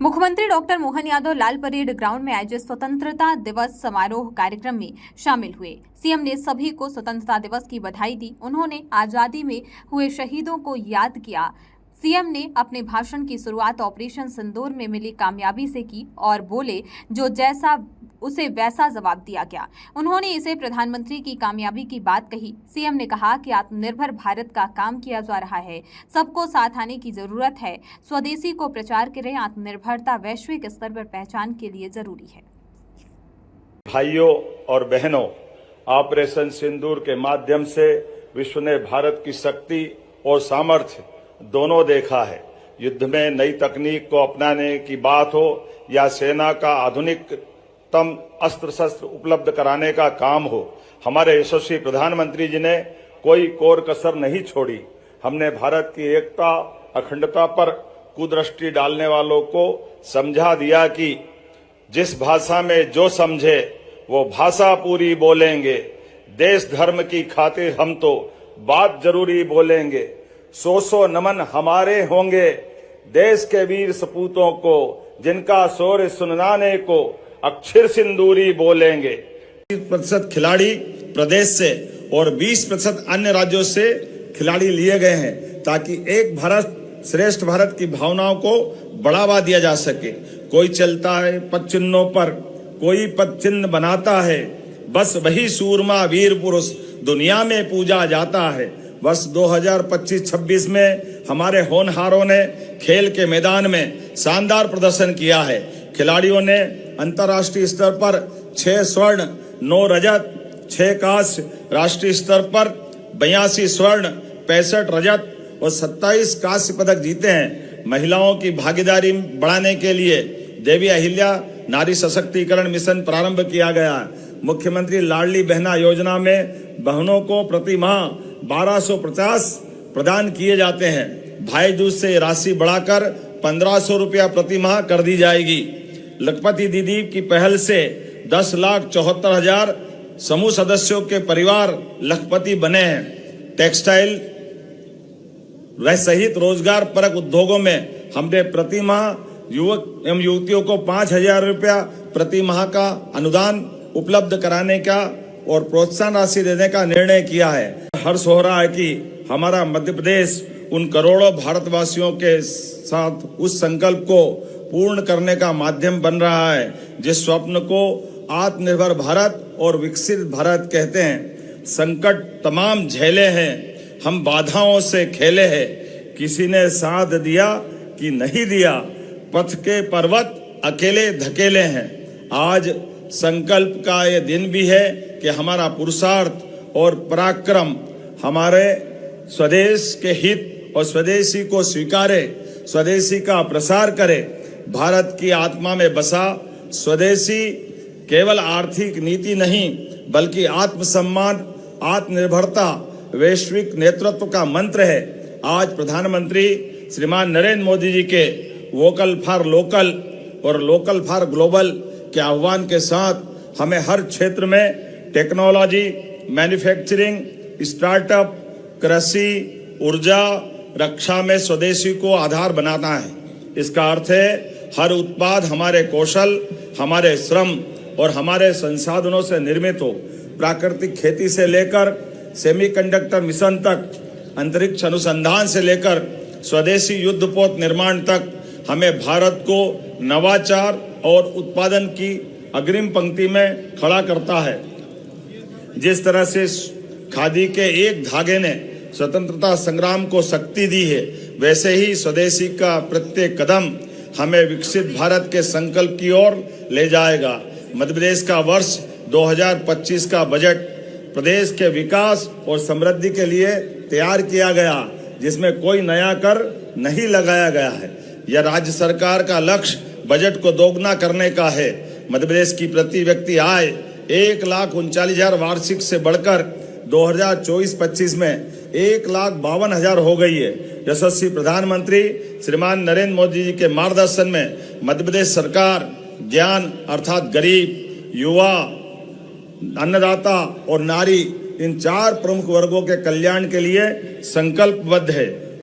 मुख्यमंत्री डॉक्टर मोहन यादव लाल parade ground में आयोजित स्वतंत्रता दिवस समारोह कार्यक्रम में शामिल हुए। सीएम ने सभी को स्वतंत्रता दिवस की बधाई दी। उन्होंने आजादी में हुए शहीदों को याद किया। सीएम ने अपने भाषण की शुरुआत ऑपरेशन सिंदूर में मिली कामयाबी से की और बोले, जो जैसा उसे वैसा जवाब दिया गया। उन्होंने इसे प्रधानमंत्री की कामयाबी की बात कही। सीएम ने कहा कि आत्मनिर्भर भारत का काम किया जा रहा है, सबको साथ आने की जरूरत है। स्वदेशी को प्रचार करें, आत्मनिर्भरता वैश्विक स्तर पर पहचान के लिए जरूरी है। भाइयों और बहनों, ऑपरेशन सिंदूर के माध्यम से विश्व ने भारत की शक्ति और सामर्थ्य दोनों देखा है। युद्ध में नई तकनीक को अपनाने की बात हो या सेना का आधुनिकतम अस्त्र शस्त्र उपलब्ध कराने का काम हो, हमारे यशस्वी प्रधानमंत्री जी ने कोई कोर कसर नहीं छोड़ी। हमने भारत की एकता अखंडता पर कुदृष्टि डालने वालों को समझा दिया कि जिस भाषा में जो समझे वो भाषा पूरी बोलेंगे। देश धर्म की खातिर हम तो बात जरूरी बोलेंगे। सौ नमन हमारे होंगे देश के वीर सपूतों को, जिनका शौर्य सुनाने को अक्षर सिंदूरी बोलेंगे। 30% खिलाड़ी प्रदेश से और 20% अन्य राज्यों से खिलाड़ी लिए गए हैं, ताकि एक भारत श्रेष्ठ भारत की भावनाओं को बढ़ावा दिया जा सके। कोई चलता है पद चिन्हों पर, कोई पद चिन्ह बनाता है, बस वही सूरमा वीर पुरुष दुनिया में पूजा जाता है। वर्ष 2025-26 में हमारे होनहारों ने खेल के मैदान में शानदार प्रदर्शन किया है। खिलाड़ियों ने अंतर्राष्ट्रीय स्तर पर 6 स्वर्ण, 9 रजत, 6 कांस्य, राष्ट्रीय स्तर पर 82 स्वर्ण, 65 रजत और 27 कांस्य पदक जीते हैं। महिलाओं की भागीदारी बढ़ाने के लिए देवी अहिल्या नारी सशक्तिकरण मिशन प्रारंभ किया गया है। मुख्यमंत्री लाडली बहना योजना में बहनों को प्रति माह 1250 प्रदान किए जाते हैं। भाई दूज से राशि बढ़ाकर 1500 रुपया प्रति माह कर दी जाएगी। लखपति दीदी की पहल से 10,74,000 समूह सदस्यों के परिवार लखपति बने हैं। टेक्सटाइल सहित रोजगार परक उद्योगों में हमने प्रति माह युवक एवं युवतियों को 5,000 रुपया प्रति माह का अनुदान उपलब्ध कराने का और प्रोत्साहन राशि देने का निर्णय किया है। हर्ष हो रहा है कि हमारा मध्य प्रदेश उन करोड़ों भारतवासियों के साथ उस संकल्प को पूर्ण करने का माध्यम बन रहा है, जिस स्वप्न को आत्मनिर्भर भारत और विकसित भारत कहते हैं। संकट तमाम झेले हैं, हम बाधाओं से खेले हैं, किसी ने साथ दिया कि नहीं दिया, पथ के पर्वत अकेले धकेले हैं। आज संकल्प का ये दिन भी है कि हमारा पुरुषार्थ और पराक्रम हमारे स्वदेश के हित और स्वदेशी को स्वीकारे, स्वदेशी का प्रसार करे। भारत की आत्मा में बसा स्वदेशी केवल आर्थिक नीति नहीं, बल्कि आत्मसम्मान, आत्मनिर्भरता, वैश्विक नेतृत्व का मंत्र है। आज प्रधानमंत्री श्रीमान नरेंद्र मोदी जी के वोकल फॉर लोकल और लोकल फॉर ग्लोबल के आह्वान के साथ हमें हर क्षेत्र में टेक्नोलॉजी, मैन्युफैक्चरिंग, स्टार्टअप, कृषि, ऊर्जा, रक्षा में स्वदेशी को आधार बनाना है। इसका अर्थ है हर उत्पाद हमारे कौशल, हमारे श्रम और हमारे संसाधनों से निर्मित हो। प्राकृतिक खेती से लेकर सेमीकंडक्टर मिशन तक, अंतरिक्ष अनुसंधान से लेकर स्वदेशी युद्धपोत निर्माण तक हमें भारत को नवाचार और उत्पादन की अग्रिम पंक्ति में खड़ा करता है। जिस तरह से खादी के एक धागे ने स्वतंत्रता संग्राम को शक्ति दी है, वैसे ही स्वदेशी का प्रत्येक कदम हमें विकसित भारत के संकल्प की ओर ले जाएगा। मध्य प्रदेश का वर्ष 2025 का बजट प्रदेश के विकास और समृद्धि के लिए तैयार किया गया, जिसमें कोई नया कर नहीं लगाया गया है। यह राज्य सरकार का लक्ष्य बजट को दोगुना करने का है। मध्य प्रदेश की प्रति व्यक्ति आय 1,39,000 वार्षिक से बढ़कर 2024-25 में 1,52,000 हो गई है। यशस्वी प्रधानमंत्री श्रीमान नरेंद्र मोदी जी के मार्गदर्शन में मध्य प्रदेश सरकार ज्ञान अर्थात गरीब, युवा, अन्नदाता और नारी, इन 4 प्रमुख वर्गों के कल्याण के लिए संकल्पबद्ध है।